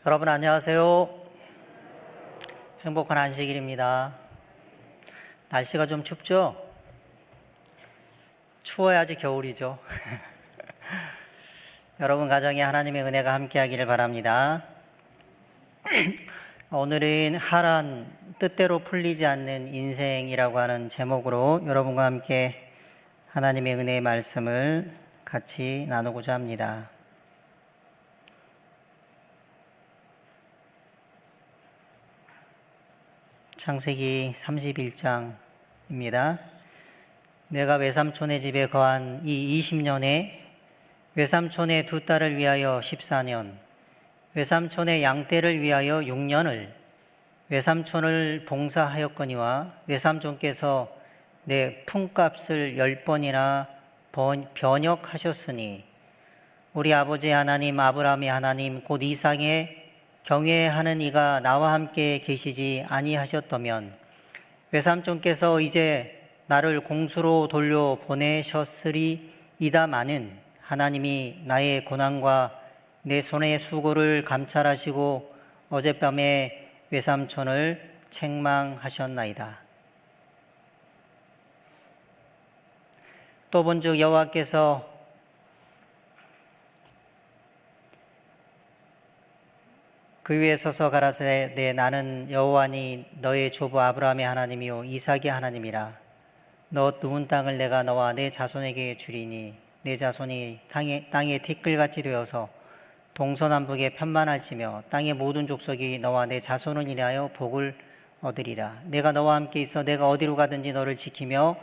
여러분 안녕하세요. 행복한 안식일입니다. 날씨가 좀 춥죠? 추워야지 겨울이죠. 여러분 가정에 하나님의 은혜가 함께하기를 바랍니다. 오늘은 하란 뜻대로 풀리지 않는 인생이라고 하는 제목으로 여러분과 함께 하나님의 은혜의 말씀을 같이 나누고자 합니다. 창세기 31장입니다. 내가 외삼촌의 집에 거한 이 20년에 외삼촌의 두 딸을 위하여 14년, 외삼촌의 양떼를 위하여 6년을 외삼촌을 봉사하였거니와 외삼촌께서 내 품값을 10번이나 변역하셨으니 우리 아버지 하나님 아브라함의 하나님 곧 이삭의 경외하는 이가 나와 함께 계시지 아니하셨다면 외삼촌께서 이제 나를 공수로 돌려 보내셨으리이다마는 하나님이 나의 고난과 내 손의 수고를 감찰하시고 어젯밤에 외삼촌을 책망하셨나이다. 또 본즉 여호와께서 그 위에 서서 가라사대 나는 여호와니 너의 조부 아브라함의 하나님이요 이삭의 하나님이라. 너 누운 땅을 내가 너와 내 자손에게 주리니 내 자손이 땅의 티끌같이 되어서 동서남북에 편만할지며 땅의 모든 족속이 너와 내 자손을 인하여 복을 얻으리라. 내가 너와 함께 있어 내가 어디로 가든지 너를 지키며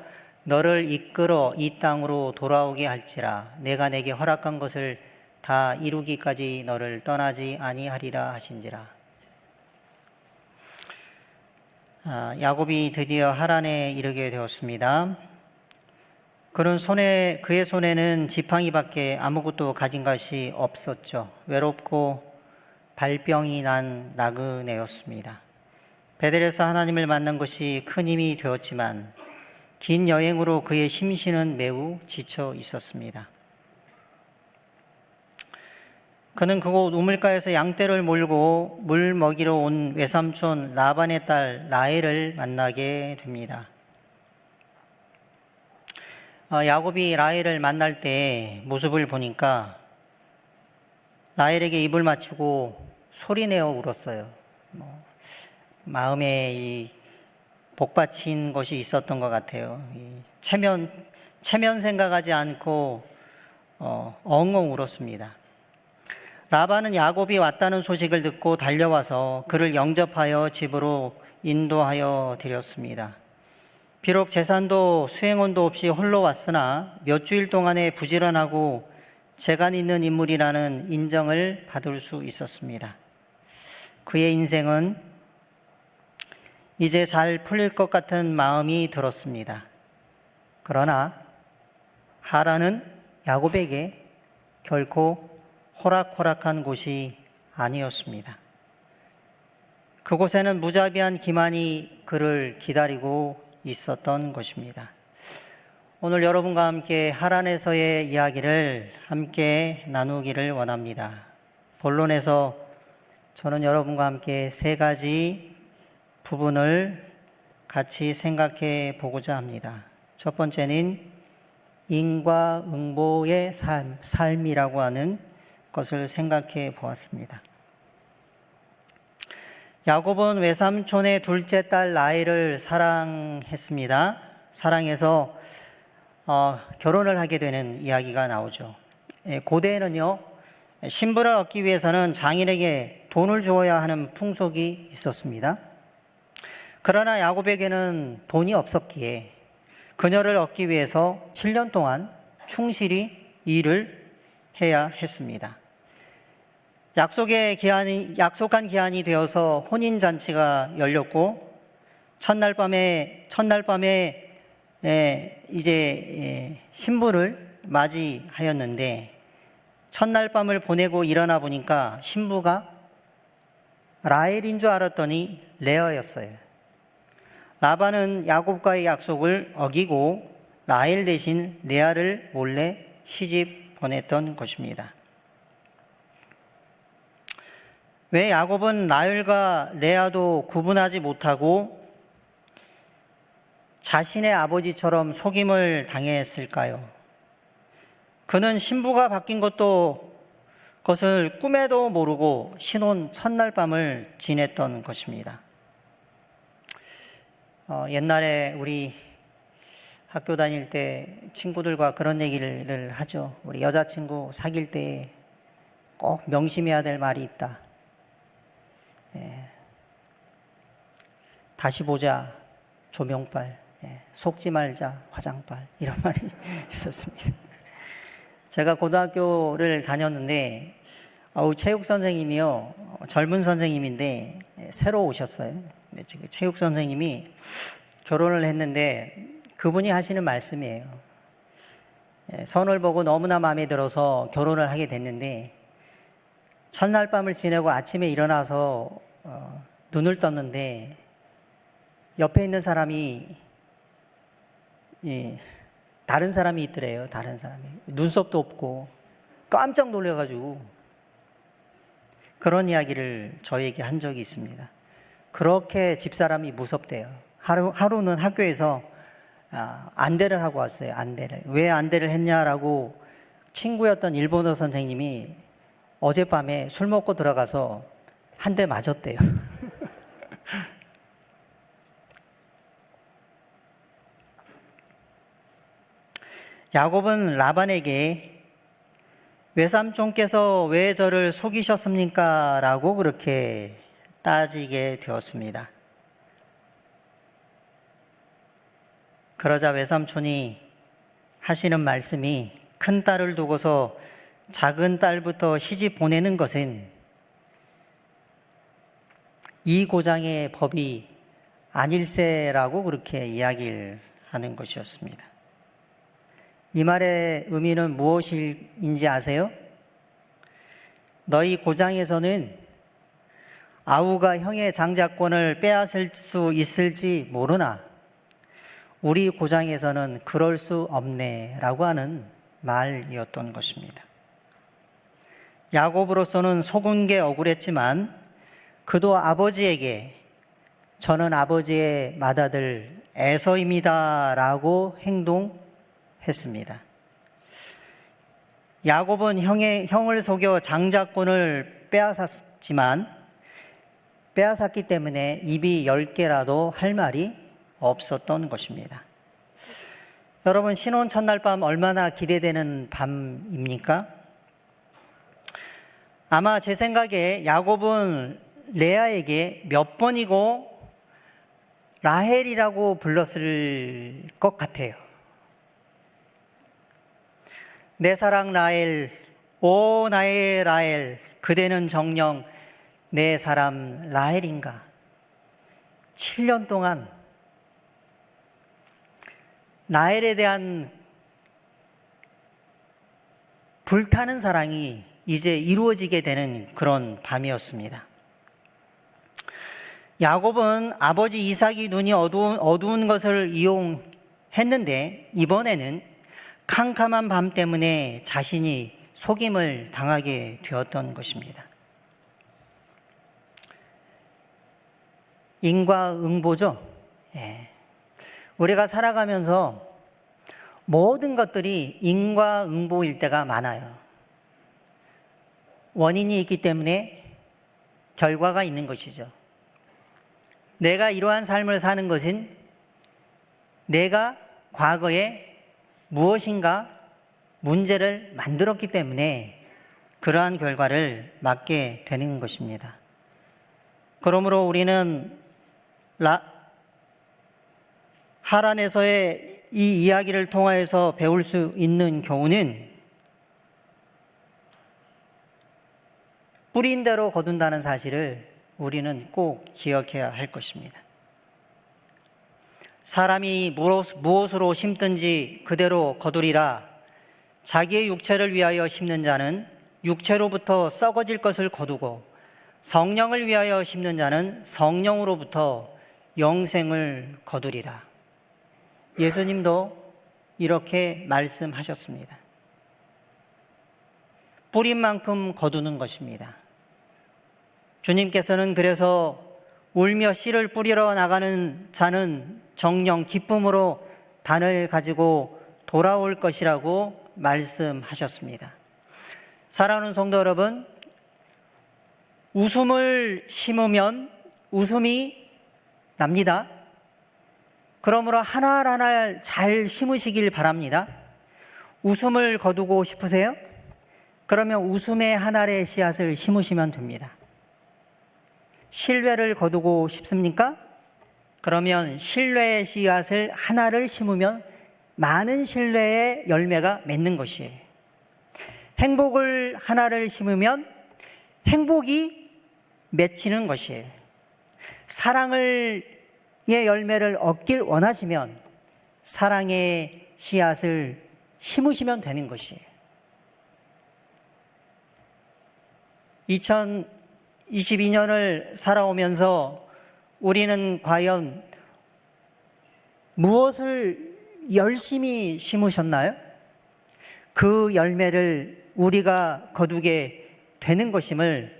너를 이끌어 이 땅으로 돌아오게 할지라. 내가 내게 허락한 것을 다 이루기까지 너를 떠나지 아니하리라 하신지라. 야곱이 드디어 하란에 이르게 되었습니다. 그의 손에는 지팡이밖에 아무것도 가진 것이 없었죠. 외롭고 발병이 난 나그네였습니다. 베델에서 하나님을 만난 것이 큰 힘이 되었지만 긴 여행으로 그의 심신은 매우 지쳐 있었습니다. 그는 그곳 우물가에서 양떼를 몰고 물 먹이러 온 외삼촌 라반의 딸 라헬을 만나게 됩니다. 야곱이 라헬을 만날 때 모습을 보니까 라헬에게 입을 맞추고 소리내어 울었어요. 마음에 이 복받친 것이 있었던 것 같아요. 체면 생각하지 않고 엉엉 울었습니다. 라반은 야곱이 왔다는 소식을 듣고 달려와서 그를 영접하여 집으로 인도하여 드렸습니다. 비록 재산도 수행원도 없이 홀로 왔으나 몇 주일 동안에 부지런하고 재간 있는 인물이라는 인정을 받을 수 있었습니다. 그의 인생은 이제 잘 풀릴 것 같은 마음이 들었습니다. 그러나 하란은 야곱에게 결코 호락호락한 곳이 아니었습니다. 그곳에는 무자비한 기만이 그를 기다리고 있었던 것입니다. 오늘 여러분과 함께 하란에서의 이야기를 함께 나누기를 원합니다. 본론에서 저는 여러분과 함께 세 가지 부분을 같이 생각해 보고자 합니다. 첫 번째는 인과응보의 삶이라고 하는 것을 생각해 보았습니다. 야곱은 외삼촌의 둘째 딸 라헬을 사랑했습니다. 사랑해서 결혼을 하게 되는 이야기가 나오죠. 고대에는요, 신부를 얻기 위해서는 장인에게 돈을 주어야 하는 풍속이 있었습니다. 그러나 야곱에게는 돈이 없었기에 그녀를 얻기 위해서 7년 동안 충실히 일을 해야 했습니다. 약속한 기한이 되어서 혼인잔치가 열렸고 첫날 밤에 이제 신부를 맞이하였는데 첫날 밤을 보내고 일어나 보니까 신부가 라헬인 줄 알았더니 레아였어요. 라반은 야곱과의 약속을 어기고 라헬 대신 레아를 몰래 시집 보냈던 것입니다. 왜 야곱은 라헬과 레아도 구분하지 못하고 자신의 아버지처럼 속임을 당했을까요? 그는 신부가 바뀐 것을 꿈에도 모르고 신혼 첫날 밤을 지냈던 것입니다. 옛날에 우리 학교 다닐 때 친구들과 그런 얘기를 하죠. 우리 여자친구 사귈 때 꼭 명심해야 될 말이 있다. 다시 보자 조명빨, 속지 말자 화장빨, 이런 말이 있었습니다. 제가 고등학교를 다녔는데 체육 선생님이요, 젊은 선생님인데 새로 오셨어요. 지금 체육 선생님이 결혼을 했는데 그분이 하시는 말씀이에요. 선을 보고 너무나 마음에 들어서 결혼을 하게 됐는데 첫날 밤을 지내고 아침에 일어나서 눈을 떴는데 옆에 있는 사람이 다른 사람이 있더래요. 다른 사람이 눈썹도 없고 깜짝 놀라가지고 그런 이야기를 저에게 한 적이 있습니다. 그렇게 집사람이 무섭대요. 하루는 학교에서 안대를 하고 왔어요. 안대를. 왜 안대를 했냐라고 친구였던 일본어 선생님이 어젯밤에 술 먹고 들어가서 한 대 맞았대요. 야곱은 라반에게 외삼촌께서 왜 저를 속이셨습니까? 라고 그렇게 따지게 되었습니다. 그러자 외삼촌이 하시는 말씀이 큰 딸을 두고서 작은 딸부터 시집 보내는 것은 이 고장의 법이 아닐세라고 그렇게 이야기를 하는 것이었습니다. 이 말의 의미는 무엇인지 아세요? 너희 고장에서는 아우가 형의 장자권을 빼앗을 수 있을지 모르나 우리 고장에서는 그럴 수 없네 라고 하는 말이었던 것입니다. 야곱으로서는 속은 게 억울했지만 그도 아버지에게 저는 아버지의 맏아들 에서입니다 라고 행동했습니다. 야곱은 형을 속여 장자권을 빼앗았기 때문에 입이 10개라도 할 말이 없었던 것입니다. 여러분, 신혼 첫날 밤 얼마나 기대되는 밤입니까? 아마 제 생각에 야곱은 레아에게 몇 번이고 라헬이라고 불렀을 것 같아요. 내 사랑 라헬, 오 나의 라헬, 그대는 정녕 내 사람 라헬인가. 7년 동안 라헬에 대한 불타는 사랑이 이제 이루어지게 되는 그런 밤이었습니다. 야곱은 아버지 이삭이 눈이 어두운 것을 이용했는데 이번에는 캄캄한 밤 때문에 자신이 속임을 당하게 되었던 것입니다. 인과응보죠. 우리가 살아가면서 모든 것들이 인과응보일 때가 많아요. 원인이 있기 때문에 결과가 있는 것이죠. 내가 이러한 삶을 사는 것은 내가 과거에 무엇인가 문제를 만들었기 때문에 그러한 결과를 맞게 되는 것입니다. 그러므로 우리는 하란에서의 이 이야기를 통하여서 배울 수 있는 교훈은 뿌린 대로 거둔다는 사실을 우리는 꼭 기억해야 할 것입니다. 사람이 무엇으로 심든지 그대로 거두리라. 자기의 육체를 위하여 심는 자는 육체로부터 썩어질 것을 거두고 성령을 위하여 심는 자는 성령으로부터 영생을 거두리라. 예수님도 이렇게 말씀하셨습니다. 뿌린 만큼 거두는 것입니다. 주님께서는 그래서 울며 씨를 뿌리러 나가는 자는 정녕 기쁨으로 단을 가지고 돌아올 것이라고 말씀하셨습니다. 사랑하는 성도 여러분, 웃음을 심으면 웃음이 납니다. 그러므로 하나하나 잘 심으시길 바랍니다. 웃음을 거두고 싶으세요? 그러면 웃음의 한 알의 씨앗을 심으시면 됩니다. 신뢰를 거두고 싶습니까? 그러면 신뢰의 씨앗을 하나를 심으면 많은 신뢰의 열매가 맺는 것이에요. 행복을 하나를 심으면 행복이 맺히는 것이에요. 사랑의 열매를 얻길 원하시면 사랑의 씨앗을 심으시면 되는 것이에요. 2022년을 살아오면서 우리는 과연 무엇을 열심히 심으셨나요? 그 열매를 우리가 거두게 되는 것임을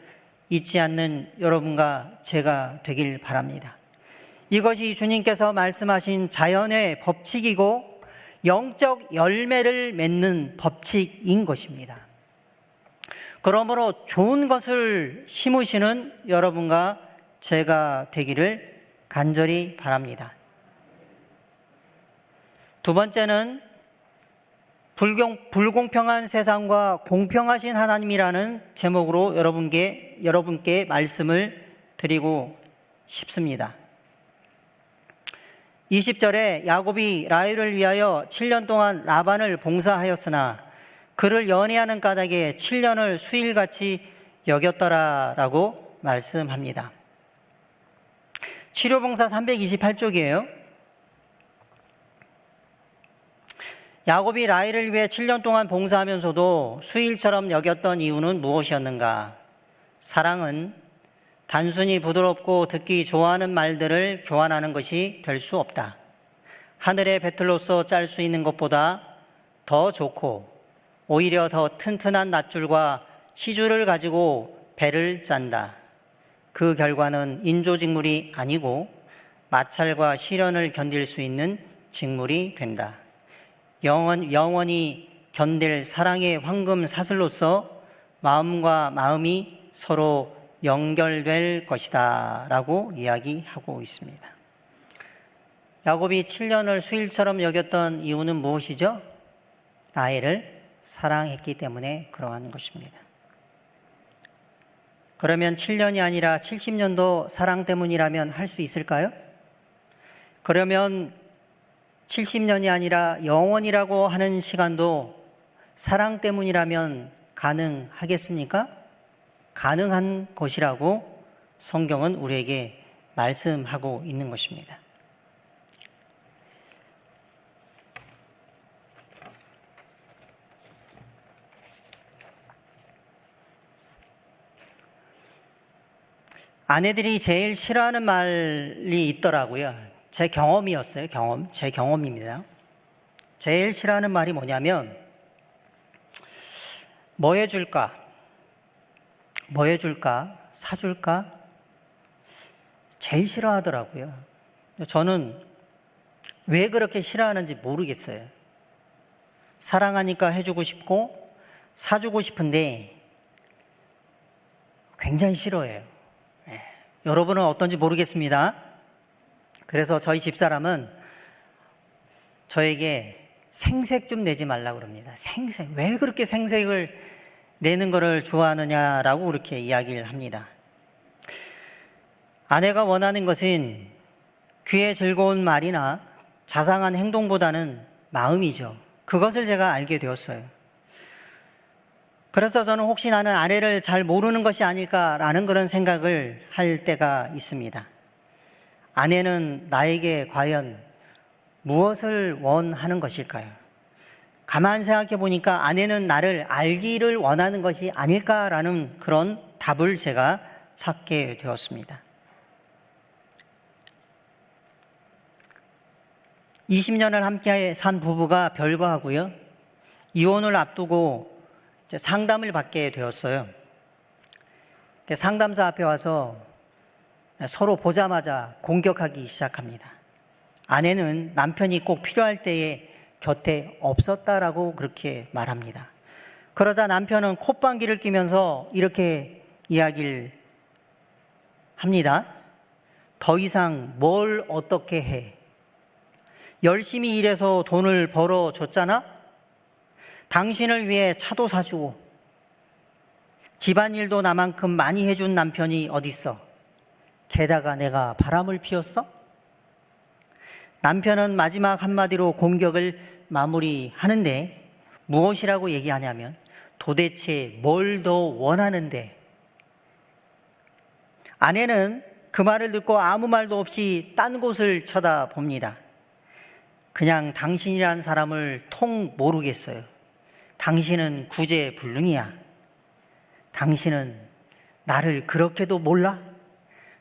잊지 않는 여러분과 제가 되길 바랍니다. 이것이 주님께서 말씀하신 자연의 법칙이고 영적 열매를 맺는 법칙인 것입니다. 그러므로 좋은 것을 심으시는 여러분과 제가 되기를 간절히 바랍니다. 두 번째는 불공평한 세상과 공평하신 하나님이라는 제목으로 여러분께 말씀을 드리고 싶습니다. 20절에 야곱이 라헬을 위하여 7년 동안 라반을 봉사하였으나 그를 연애하는 까닭에 7년을 수일같이 여겼더라라고 말씀합니다. 치료봉사 328쪽이에요. 야곱이 라헬을 위해 7년 동안 봉사하면서도 수일처럼 여겼던 이유는 무엇이었는가? 사랑은 단순히 부드럽고 듣기 좋아하는 말들을 교환하는 것이 될 수 없다. 하늘의 배틀로서 짤 수 있는 것보다 더 좋고 오히려 더 튼튼한 낫줄과 시줄을 가지고 배를 짠다. 그 결과는 인조직물이 아니고 마찰과 시련을 견딜 수 있는 직물이 된다. 영원히 견딜 사랑의 황금 사슬로서 마음과 마음이 서로 연결될 것이다 라고 이야기하고 있습니다. 야곱이 7년을 수일처럼 여겼던 이유는 무엇이죠? 라헬을 사랑했기 때문에 그러한 것입니다. 그러면 7년이 아니라 70년도 사랑 때문이라면 할 수 있을까요? 그러면 70년이 아니라 영원이라고 하는 시간도 사랑 때문이라면 가능하겠습니까? 가능한 것이라고 성경은 우리에게 말씀하고 있는 것입니다. 아내들이 제일 싫어하는 말이 있더라고요. 제 경험이었어요. 제 경험입니다. 제일 싫어하는 말이 뭐냐면 뭐 해줄까? 사줄까? 제일 싫어하더라고요. 저는 왜 그렇게 싫어하는지 모르겠어요. 사랑하니까 해주고 싶고 사주고 싶은데 굉장히 싫어해요. 여러분은 어떤지 모르겠습니다. 그래서 저희 집사람은 저에게 생색 좀 내지 말라고 그럽니다. 생색. 왜 그렇게 생색을 내는 것을 좋아하느냐라고 그렇게 이야기를 합니다. 아내가 원하는 것은 귀에 즐거운 말이나 자상한 행동보다는 마음이죠. 그것을 제가 알게 되었어요. 그래서 저는 혹시 나는 아내를 잘 모르는 것이 아닐까라는 그런 생각을 할 때가 있습니다. 아내는 나에게 과연 무엇을 원하는 것일까요? 가만 생각해 보니까 아내는 나를 알기를 원하는 것이 아닐까라는 그런 답을 제가 찾게 되었습니다. 20년을 함께 산 부부가 별거하고요. 이혼을 앞두고 상담을 받게 되었어요. 상담사 앞에 와서 서로 보자마자 공격하기 시작합니다. 아내는 남편이 꼭 필요할 때에 곁에 없었다라고 그렇게 말합니다. 그러자 남편은 콧방귀를 뀌면서 이렇게 이야기를 합니다. 더 이상 뭘 어떻게 해? 열심히 일해서 돈을 벌어줬잖아? 당신을 위해 차도 사주고 집안일도 나만큼 많이 해준 남편이 어딨어? 게다가 내가 바람을 피웠어? 남편은 마지막 한마디로 공격을 마무리하는데 무엇이라고 얘기하냐면 도대체 뭘 더 원하는데? 아내는 그 말을 듣고 아무 말도 없이 딴 곳을 쳐다봅니다. 그냥 당신이란 사람을 통 모르겠어요. 당신은 구제불능이야. 당신은 나를 그렇게도 몰라?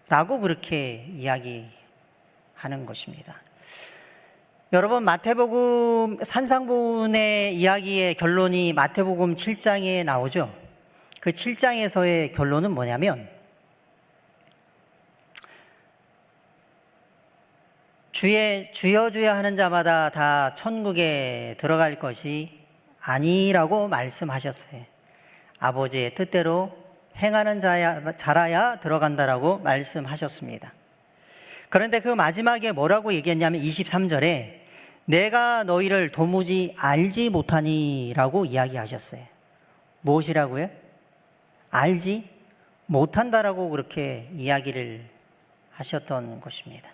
라고 그렇게 이야기하는 것입니다. 여러분, 마태복음 산상보훈의 이야기의 결론이 마태복음 7장에 나오죠. 그 7장에서의 결론은 뭐냐면 주여 주여 하는 자마다 다 천국에 들어갈 것이 아니라고 말씀하셨어요. 아버지의 뜻대로 행하는 자라야 들어간다라고 말씀하셨습니다. 그런데 그 마지막에 뭐라고 얘기했냐면 23절에 내가 너희를 도무지 알지 못하니라고 이야기하셨어요. 무엇이라고요? 알지 못한다라고 그렇게 이야기를 하셨던 것입니다.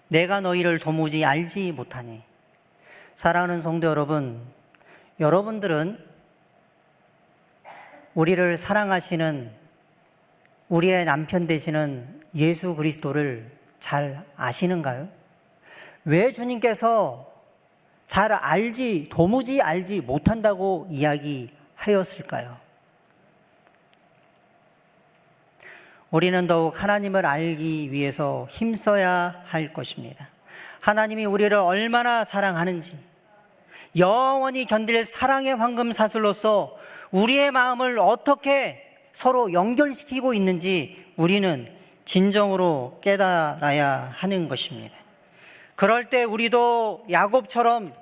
내가 너희를 도무지 알지 못하니. 사랑하는 성도 여러분, 여러분들은 우리를 사랑하시는 우리의 남편 되시는 예수 그리스도를 잘 아시는가요? 왜 주님께서 도무지 알지 못한다고 이야기하였을까요? 우리는 더욱 하나님을 알기 위해서 힘써야 할 것입니다. 하나님이 우리를 얼마나 사랑하는지, 영원히 견딜 사랑의 황금사슬로서 우리의 마음을 어떻게 서로 연결시키고 있는지 우리는 진정으로 깨달아야 하는 것입니다. 그럴 때 우리도 야곱처럼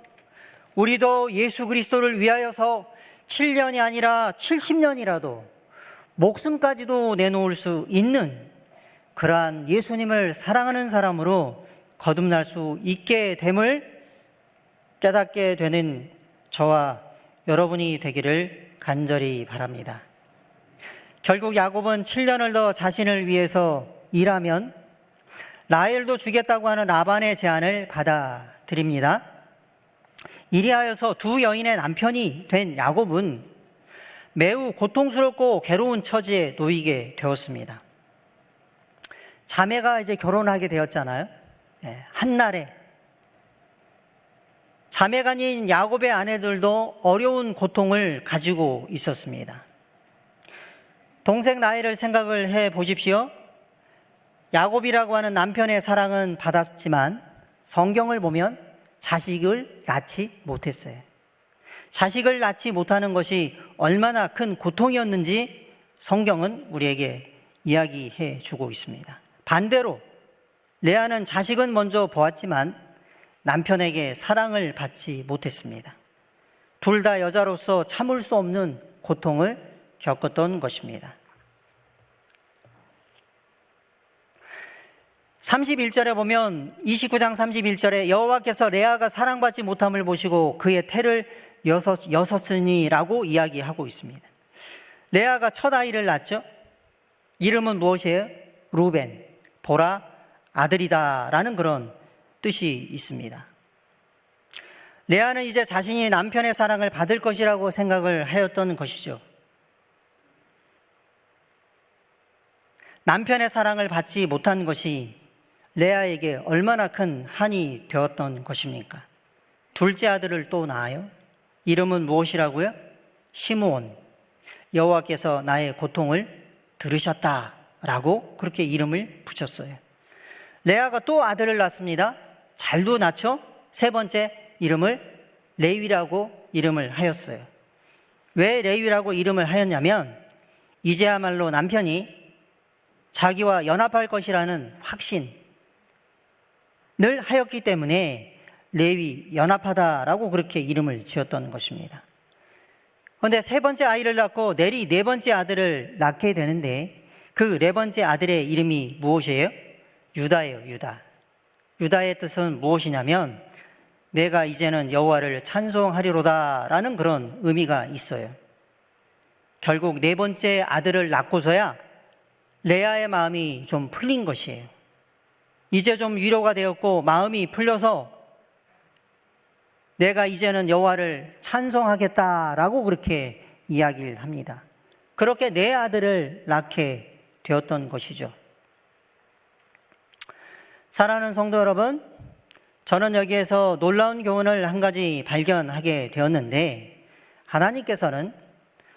우리도 예수 그리스도를 위하여서 7년이 아니라 70년이라도 목숨까지도 내놓을 수 있는 그러한 예수님을 사랑하는 사람으로 거듭날 수 있게 됨을 깨닫게 되는 저와 여러분이 되기를 간절히 바랍니다. 결국 야곱은 7년을 더 자신을 위해서 일하면 라헬도 주겠다고 하는 라반의 제안을 받아들입니다. 이리하여서 두 여인의 남편이 된 야곱은 매우 고통스럽고 괴로운 처지에 놓이게 되었습니다. 자매가 이제 결혼하게 되었잖아요. 한날에 자매가 아닌 야곱의 아내들도 어려운 고통을 가지고 있었습니다. 동생 라헬을 생각을 해 보십시오. 야곱이라고 하는 남편의 사랑은 받았지만 성경을 보면 자식을 낳지 못했어요. 자식을 낳지 못하는 것이 얼마나 큰 고통이었는지 성경은 우리에게 이야기해 주고 있습니다. 반대로 레아는 자식은 먼저 보았지만 남편에게 사랑을 받지 못했습니다. 둘 다 여자로서 참을 수 없는 고통을 겪었던 것입니다. 31절에 보면 29장 31절에 여호와께서 레아가 사랑받지 못함을 보시고 그의 태를 여섰으니라고 이야기하고 있습니다. 레아가 첫 아이를 낳았죠. 이름은 무엇이에요? 루벤, 보라, 아들이다라는 그런 뜻이 있습니다. 레아는 이제 자신이 남편의 사랑을 받을 것이라고 생각을 하였던 것이죠. 남편의 사랑을 받지 못한 것이 레아에게 얼마나 큰 한이 되었던 것입니까? 둘째 아들을 또 낳아요. 이름은 무엇이라고요? 시므온. 여호와께서 나의 고통을 들으셨다라고 그렇게 이름을 붙였어요. 레아가 또 아들을 낳습니다. 잘도 낳죠? 세 번째 이름을 레위라고 이름을 하였어요. 왜 레위라고 이름을 하였냐면 이제야말로 남편이 자기와 연합할 것이라는 확신을 하였기 때문에 레위 연합하다라고 그렇게 이름을 지었던 것입니다. 그런데 세 번째 아이를 낳고 내리 네 번째 아들을 낳게 되는데 그 네 번째 아들의 이름이 무엇이에요? 유다예요. 유다. 유다의 뜻은 무엇이냐면 내가 이제는 여호와를 찬송하리로다라는 그런 의미가 있어요. 결국 네 번째 아들을 낳고서야 레아의 마음이 좀 풀린 것이에요. 이제 좀 위로가 되었고 마음이 풀려서 내가 이제는 여호와를 찬송하겠다라고 그렇게 이야기를 합니다. 그렇게 네 아들을 낳게 되었던 것이죠. 사랑하는 성도 여러분, 저는 여기에서 놀라운 교훈을 한 가지 발견하게 되었는데 하나님께서는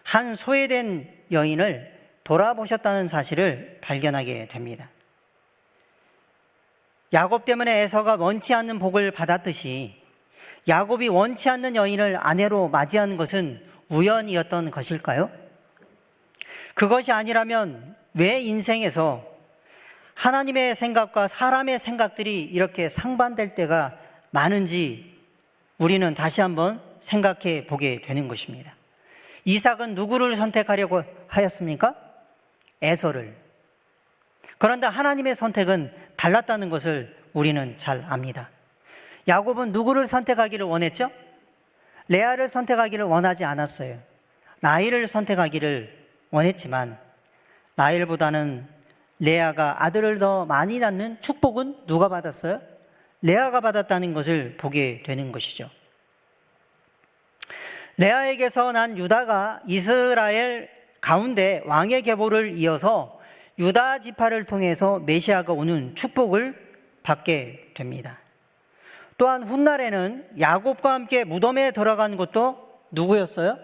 한 소외된 여인을 돌아보셨다는 사실을 발견하게 됩니다. 야곱 때문에 에서가 원치 않는 복을 받았듯이 야곱이 원치 않는 여인을 아내로 맞이하는 것은 우연이었던 것일까요? 그것이 아니라면 왜 인생에서 하나님의 생각과 사람의 생각들이 이렇게 상반될 때가 많은지 우리는 다시 한번 생각해 보게 되는 것입니다. 이삭은 누구를 선택하려고 하였습니까? 에서를. 그런데 하나님의 선택은 달랐다는 것을 우리는 잘 압니다. 야곱은 누구를 선택하기를 원했죠? 레아를 선택하기를 원하지 않았어요. 라헬을 선택하기를 원했지만 라헬보다는 레아가 아들을 더 많이 낳는 축복은 누가 받았어요? 레아가 받았다는 것을 보게 되는 것이죠. 레아에게서 난 유다가 이스라엘 가운데 왕의 계보를 이어서 유다 지파를 통해서 메시아가 오는 축복을 받게 됩니다. 또한 훗날에는 야곱과 함께 무덤에 들어간 것도 누구였어요?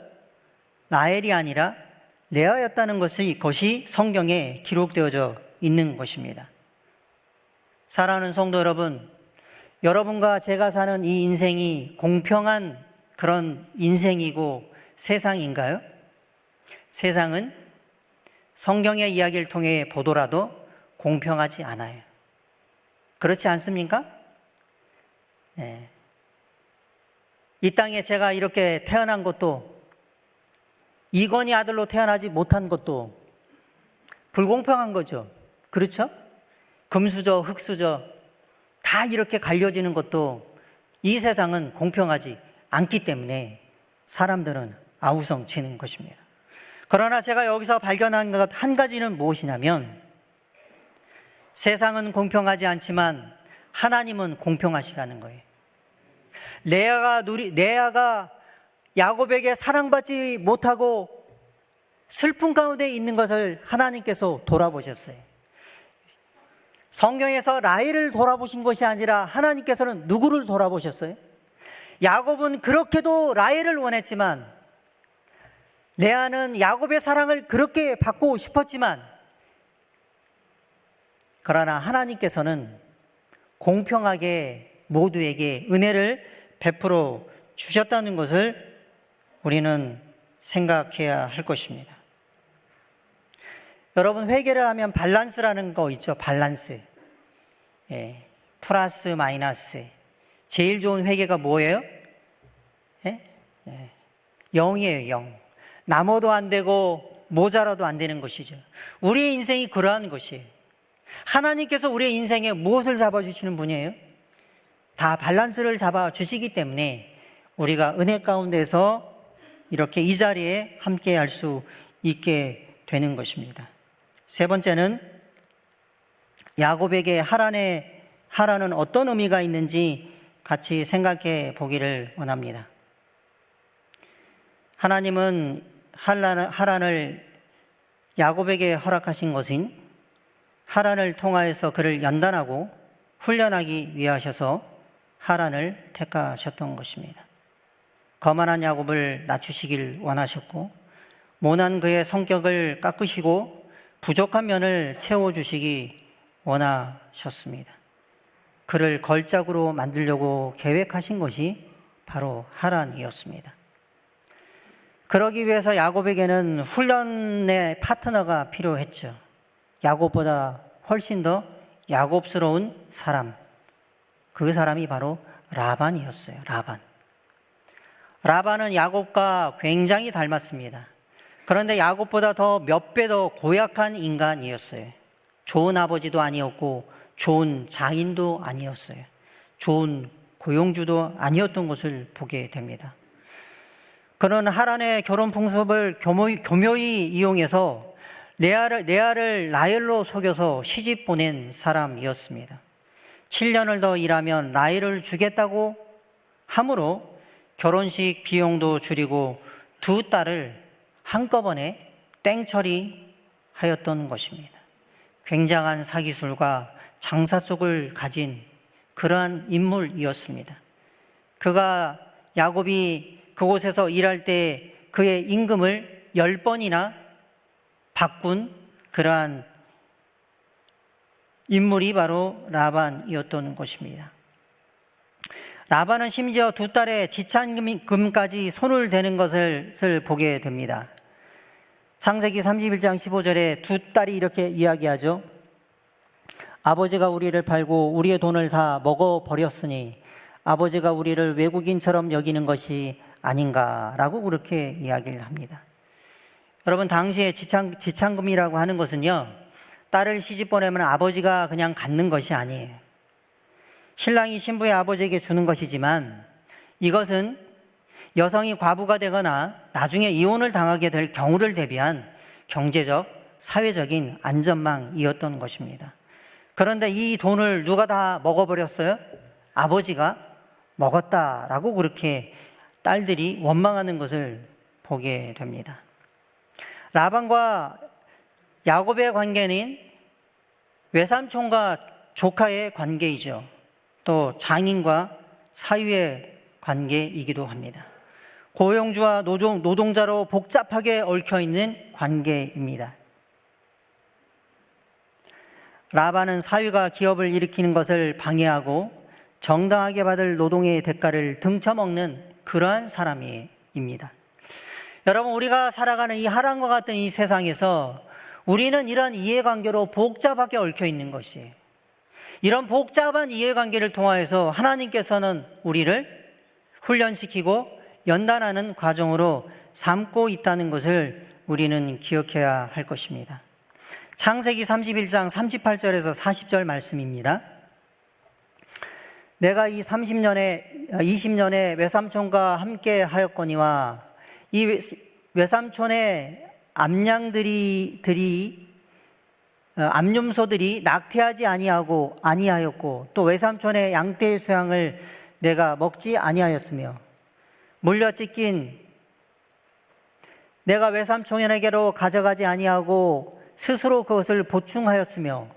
라헬이 아니라 레아였다는 것이 성경에 기록되어져 있는 것입니다. 사랑하는 성도 여러분, 여러분과 제가 사는 이 인생이 공평한 그런 인생이고 세상인가요? 세상은 성경의 이야기를 통해 보더라도 공평하지 않아요. 그렇지 않습니까? 네. 이 땅에 제가 이렇게 태어난 것도 이건희 아들로 태어나지 못한 것도 불공평한 거죠. 그렇죠? 금수저, 흙수저 다 이렇게 갈려지는 것도 이 세상은 공평하지 않기 때문에 사람들은 아우성치는 것입니다. 그러나 제가 여기서 발견한 것 한 가지는 무엇이냐면 세상은 공평하지 않지만 하나님은 공평하시다는 거예요. 레아가 야곱에게 사랑받지 못하고 슬픔 가운데 있는 것을 하나님께서 돌아보셨어요. 성경에서 라헬을 돌아보신 것이 아니라 하나님께서는 누구를 돌아보셨어요? 야곱은 그렇게도 라헬을 원했지만 레아는 야곱의 사랑을 그렇게 받고 싶었지만 그러나 하나님께서는 공평하게 모두에게 은혜를 베풀어 주셨다는 것을 우리는 생각해야 할 것입니다. 여러분, 회계를 하면 밸런스라는 거 있죠. 밸런스. 플러스 마이너스. 제일 좋은 회계가 뭐예요? 0이에요. 0. 남어도 안 되고 모자라도 안 되는 것이죠. 우리의 인생이 그러한 것이에요. 하나님께서 우리의 인생에 무엇을 잡아주시는 분이에요? 다 밸런스를 잡아주시기 때문에 우리가 은혜 가운데서 이렇게 이 자리에 함께 할 수 있게 되는 것입니다. 세 번째는 야곱에게 하라는 어떤 의미가 있는지 같이 생각해 보기를 원합니다. 하나님은 하란을 야곱에게 허락하신 것은 하란을 통하여서 그를 연단하고 훈련하기 위하셔서 하란을 택하셨던 것입니다. 거만한 야곱을 낮추시길 원하셨고 모난 그의 성격을 깎으시고 부족한 면을 채워주시기 원하셨습니다. 그를 걸작으로 만들려고 계획하신 것이 바로 하란이었습니다. 그러기 위해서 야곱에게는 훈련의 파트너가 필요했죠. 야곱보다 훨씬 더 야곱스러운 사람, 그 사람이 바로 라반이었어요. 라반은 야곱과 굉장히 닮았습니다. 그런데 야곱보다 더 몇 배 더 고약한 인간이었어요. 좋은 아버지도 아니었고 좋은 장인도 아니었어요. 좋은 고용주도 아니었던 것을 보게 됩니다. 그는 하란의 결혼 풍습을 교묘히 이용해서 레아를 라헬로 속여서 시집 보낸 사람이었습니다. 7년을 더 일하면 라헬을 주겠다고 함으로 결혼식 비용도 줄이고 두 딸을 한꺼번에 땡처리하였던 것입니다. 굉장한 사기술과 장사 속을 가진 그러한 인물이었습니다. 야곱이 그곳에서 일할 때 그의 임금을 10번이나 바꾼 그러한 인물이 바로 라반이었던 것입니다. 라반은 심지어 두 딸의 지참금까지 손을 대는 것을 보게 됩니다. 창세기 31장 15절에 두 딸이 이렇게 이야기하죠. 아버지가 우리를 팔고 우리의 돈을 다 먹어버렸으니 아버지가 우리를 외국인처럼 여기는 것이 아닌가라고 그렇게 이야기를 합니다. 여러분, 당시에 지참금이라고 하는 것은요, 딸을 시집 보내면 아버지가 그냥 갖는 것이 아니에요. 신랑이 신부의 아버지에게 주는 것이지만 이것은 여성이 과부가 되거나 나중에 이혼을 당하게 될 경우를 대비한 경제적, 사회적인 안전망이었던 것입니다. 그런데 이 돈을 누가 다 먹어버렸어요? 아버지가 먹었다라고 그렇게 딸들이 원망하는 것을 보게 됩니다. 라반과 야곱의 관계는 외삼촌과 조카의 관계이죠. 또 장인과 사위의 관계이기도 합니다. 고용주와 노동자로 복잡하게 얽혀있는 관계입니다. 라반은 사위가 기업을 일으키는 것을 방해하고 정당하게 받을 노동의 대가를 등쳐먹는 그러한 사람입니다. 여러분, 우리가 살아가는 이 하란과 같은 이 세상에서 우리는 이런 이해관계로 복잡하게 얽혀있는 것이에요. 이런 복잡한 이해관계를 통하여서 하나님께서는 우리를 훈련시키고 연단하는 과정으로 삼고 있다는 것을 우리는 기억해야 할 것입니다. 창세기 31장 38절에서 40절 말씀입니다. 내가 이 20년에 외삼촌과 함께 하였거니와 이 외삼촌의 암염소들이 낙태하지 아니하였고 또 외삼촌의 양떼의 수양을 내가 먹지 아니하였으며 물려 찢긴 내가 외삼촌에게로 가져가지 아니하고 스스로 그것을 보충하였으며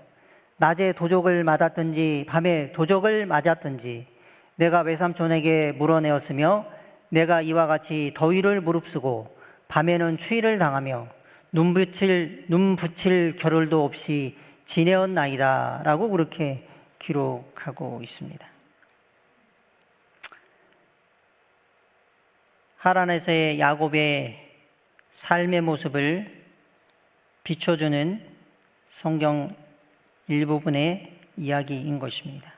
낮에 도적을 맞았든지 밤에 도적을 맞았든지 내가 외삼촌에게 물어내었으며 내가 이와 같이 더위를 무릅쓰고 밤에는 추위를 당하며 눈 붙일 겨를도 없이 지내었나이다 라고 그렇게 기록하고 있습니다. 하란에서의 야곱의 삶의 모습을 비춰주는 성경 일부분의 이야기인 것입니다.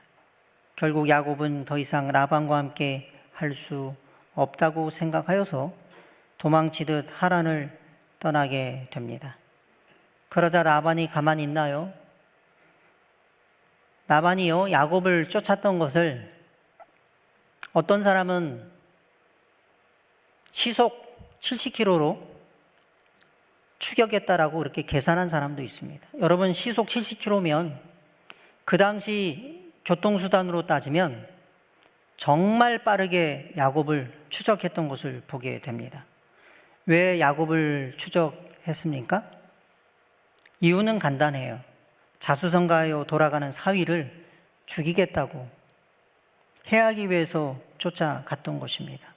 결국 야곱은 더 이상 라반과 함께 할 수 없다고 생각하여서 도망치듯 하란을 떠나게 됩니다. 그러자 라반이 가만히 있나요? 라반이요, 야곱을 쫓았던 것을 어떤 사람은 시속 70km로 추격했다라고 그렇게 계산한 사람도 있습니다. 여러분, 시속 70km면 그 당시 교통수단으로 따지면 정말 빠르게 야곱을 추적했던 것을 보게 됩니다. 왜 야곱을 추적했습니까? 이유는 간단해요. 자수성가하여 돌아가는 사위를 죽이겠다고 해하기 위해서 쫓아갔던 것입니다.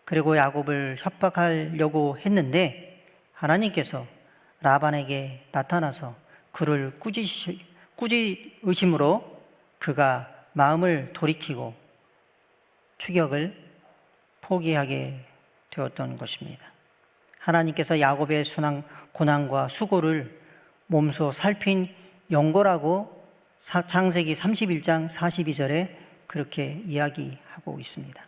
그리고 야곱을 협박하려고 했는데 하나님께서 라반에게 나타나서 그를 꾸짖으심으로 그가 마음을 돌이키고 추격을 포기하게 되었던 것입니다. 하나님께서 야곱의 고난과 수고를 몸소 살핀 연고라고 창세기 31장 42절에 그렇게 이야기하고 있습니다.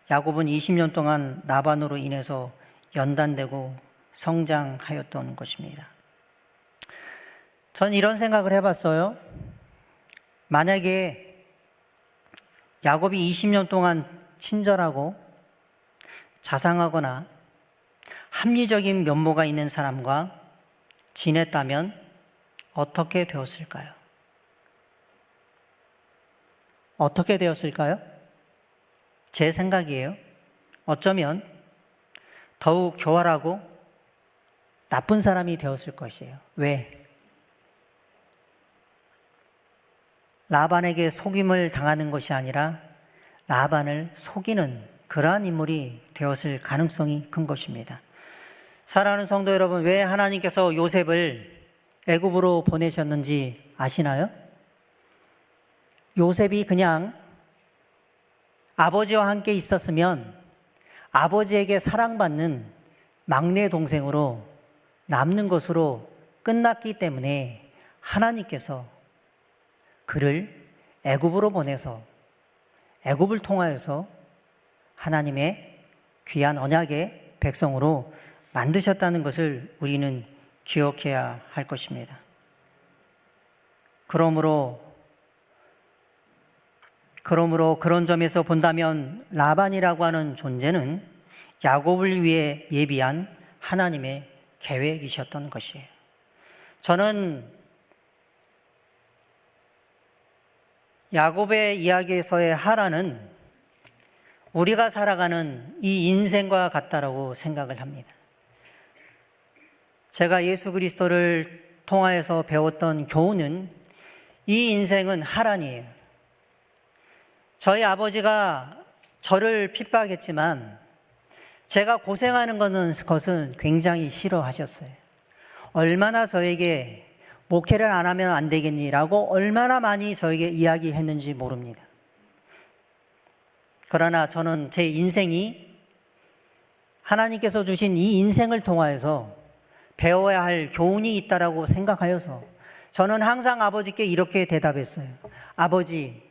야곱은 20년 동안 라반으로 인해서 연단되고 성장하였던 것입니다. 전 이런 생각을 해봤어요. 만약에 야곱이 20년 동안 친절하고 자상하거나 합리적인 면모가 있는 사람과 지냈다면 어떻게 되었을까요? 어떻게 되었을까요? 제 생각이에요. 어쩌면 더욱 교활하고 나쁜 사람이 되었을 것이에요. 왜? 라반에게 속임을 당하는 것이 아니라 라반을 속이는 그러한 인물이 되었을 가능성이 큰 것입니다. 사랑하는 성도 여러분, 왜 하나님께서 요셉을 애굽으로 보내셨는지 아시나요? 요셉이 그냥 아버지와 함께 있었으면 아버지에게 사랑받는 막내 동생으로 남는 것으로 끝났기 때문에 하나님께서 그를 애굽으로 보내서 애굽을 통하여서 하나님의 귀한 언약의 백성으로 만드셨다는 것을 우리는 기억해야 할 것입니다. 그러므로 그런 점에서 본다면 라반이라고 하는 존재는 야곱을 위해 예비한 하나님의 계획이셨던 것이에요. 저는 야곱의 이야기에서의 하란은 우리가 살아가는 이 인생과 같다라고 생각을 합니다. 제가 예수 그리스도를 통하여서 배웠던 교훈은 이 인생은 하란이에요. 저희 아버지가 저를 핍박했지만 제가 고생하는 것은 굉장히 싫어하셨어요. 얼마나 저에게 목회를 안 하면 안 되겠니라고 얼마나 많이 저에게 이야기했는지 모릅니다. 그러나 저는 제 인생이 하나님께서 주신 이 인생을 통하여서 배워야 할 교훈이 있다라고 생각하여서 저는 항상 아버지께 이렇게 대답했어요. 아버지,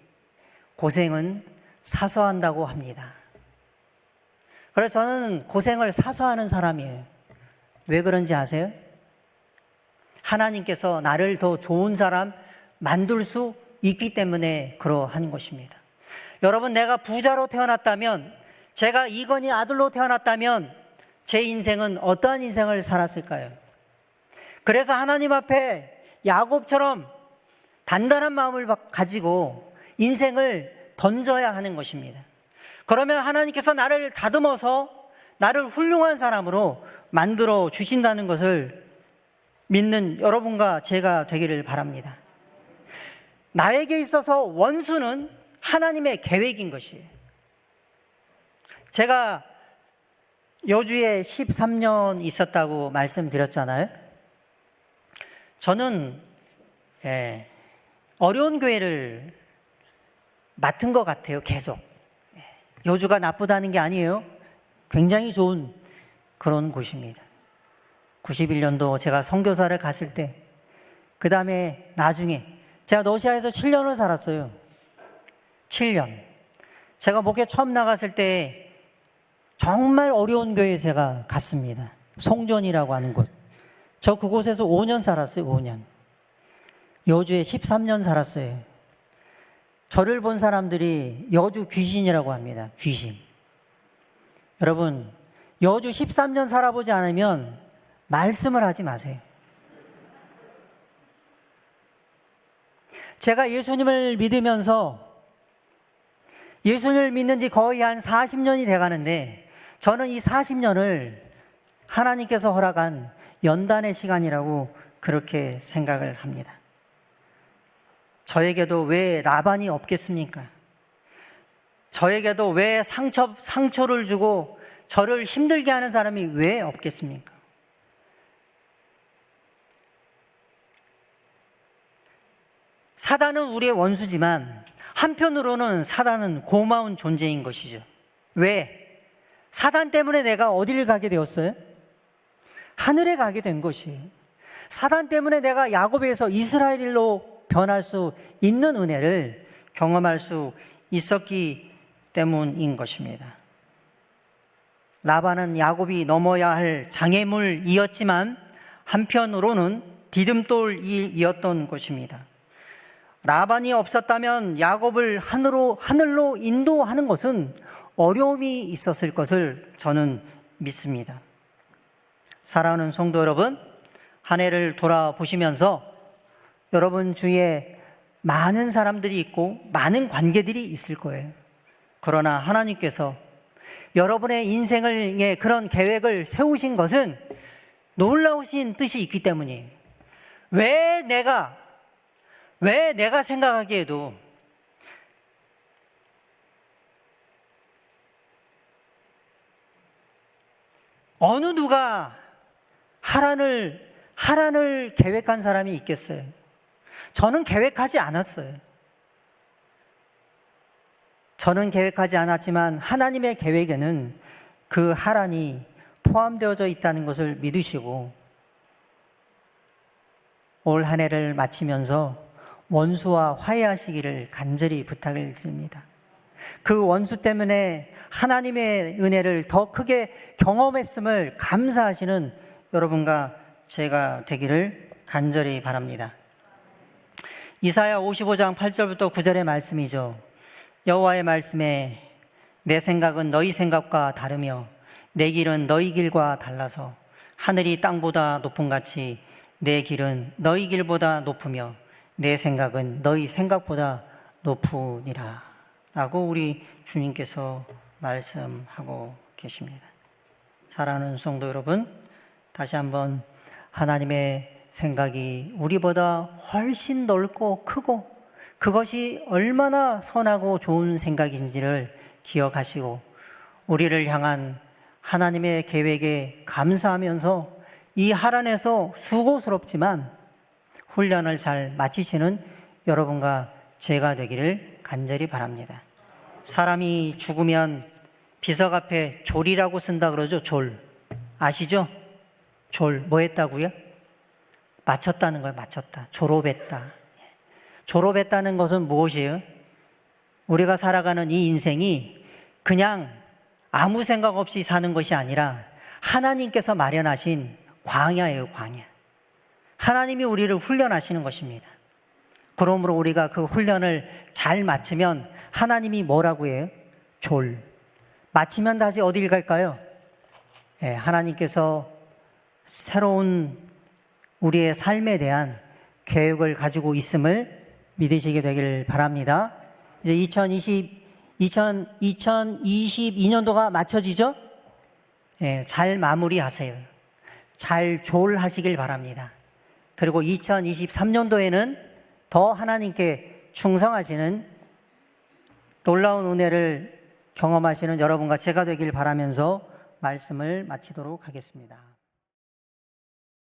고생은 사서 한다고 합니다. 그래서 저는 고생을 사서 하는 사람이에요. 왜 그런지 아세요? 하나님께서 나를 더 좋은 사람 만들 수 있기 때문에 그러한 것입니다. 여러분, 내가 부자로 태어났다면, 제가 이건희 아들로 태어났다면 제 인생은 어떠한 인생을 살았을까요? 그래서 하나님 앞에 야곱처럼 단단한 마음을 가지고 인생을 던져야 하는 것입니다. 그러면 하나님께서 나를 다듬어서 나를 훌륭한 사람으로 만들어 주신다는 것을 믿는 여러분과 제가 되기를 바랍니다. 나에게 있어서 원수는 하나님의 계획인 것이에요. 제가 여주에 13년 있었다고 말씀드렸잖아요. 저는 어려운 교회를 맡은 것 같아요. 계속. 여주가 나쁘다는 게 아니에요. 굉장히 좋은 그런 곳입니다. 91년도 제가 선교사를 갔을 때, 그 다음에 나중에 제가 러시아에서 7년을 살았어요. 7년. 제가 목회 처음 나갔을 때 정말 어려운 교회에 제가 갔습니다. 송전이라고 하는 곳. 저 그곳에서 5년 살았어요. 5년. 여주에 13년 살았어요. 저를 본 사람들이 여주 귀신이라고 합니다. 귀신. 여러분, 여주 13년 살아보지 않으면 말씀을 하지 마세요. 제가 예수님을 믿으면서 예수님을 믿는 지 거의 한 40년이 돼가는데, 저는 이 40년을 하나님께서 허락한 연단의 시간이라고 그렇게 생각을 합니다. 저에게도 왜 라반이 없겠습니까? 저에게도 왜 상처를 주고 저를 힘들게 하는 사람이 왜 없겠습니까? 사단은 우리의 원수지만 한편으로는 사단은 고마운 존재인 것이죠. 왜? 사단 때문에 내가 어디를 가게 되었어요? 하늘에 가게 된 것이. 사단 때문에 내가 야곱에서 이스라엘로 변할 수 있는 은혜를 경험할 수 있었기 때문인 것입니다. 라반은 야곱이 넘어야 할 장애물이었지만 한편으로는 디딤돌이었던 것입니다. 라반이 없었다면 야곱을 하늘로 인도하는 것은 어려움이 있었을 것을 저는 믿습니다. 사랑하는 성도 여러분, 한 해를 돌아보시면서 여러분 주위에 많은 사람들이 있고 많은 관계들이 있을 거예요. 그러나 하나님께서 여러분의 인생에 그런 계획을 세우신 것은 놀라우신 뜻이 있기 때문이에요. 왜 내가 생각하기에도 어느 누가 하란을 계획한 사람이 있겠어요? 저는 계획하지 않았어요. 저는 계획하지 않았지만 하나님의 계획에는 그 하란이 포함되어져 있다는 것을 믿으시고 올 한 해를 마치면서 원수와 화해하시기를 간절히 부탁을 드립니다. 그 원수 때문에 하나님의 은혜를 더 크게 경험했음을 감사하시는 여러분과 제가 되기를 간절히 바랍니다. 이사야 55장 8절부터 9절의 말씀이죠. 여호와의 말씀에 내 생각은 너희 생각과 다르며 내 길은 너희 길과 달라서 하늘이 땅보다 높음 같이 내 길은 너희 길보다 높으며 내 생각은 너희 생각보다 높으니라 라고 우리 주님께서 말씀하고 계십니다. 사랑하는 성도 여러분, 다시 한번 하나님의 생각이 우리보다 훨씬 넓고 크고 그것이 얼마나 선하고 좋은 생각인지를 기억하시고 우리를 향한 하나님의 계획에 감사하면서 이 하란에서 수고스럽지만 훈련을 잘 마치시는 여러분과 제가 되기를 간절히 바랍니다. 사람이 죽으면 비석 앞에 졸이라고 쓴다 그러죠. 졸. 아시죠? 졸. 뭐 했다고요? 마쳤다는 거예요. 마쳤다. 졸업했다. 졸업했다는 것은 무엇이에요? 우리가 살아가는 이 인생이 그냥 아무 생각 없이 사는 것이 아니라 하나님께서 마련하신 광야예요. 광야. 하나님이 우리를 훈련하시는 것입니다. 그러므로 우리가 그 훈련을 잘 마치면 하나님이 뭐라고 해요? 졸. 마치면 다시 어딜 갈까요? 하나님께서 새로운 우리의 삶에 대한 계획을 가지고 있음을 믿으시게 되기를 바랍니다. 이제 2022년도가 맞춰지죠? 잘 마무리하세요. 잘 졸하시길 바랍니다. 그리고 2023년도에는 더 하나님께 충성하시는 놀라운 은혜를 경험하시는 여러분과 제가 되길 바라면서 말씀을 마치도록 하겠습니다.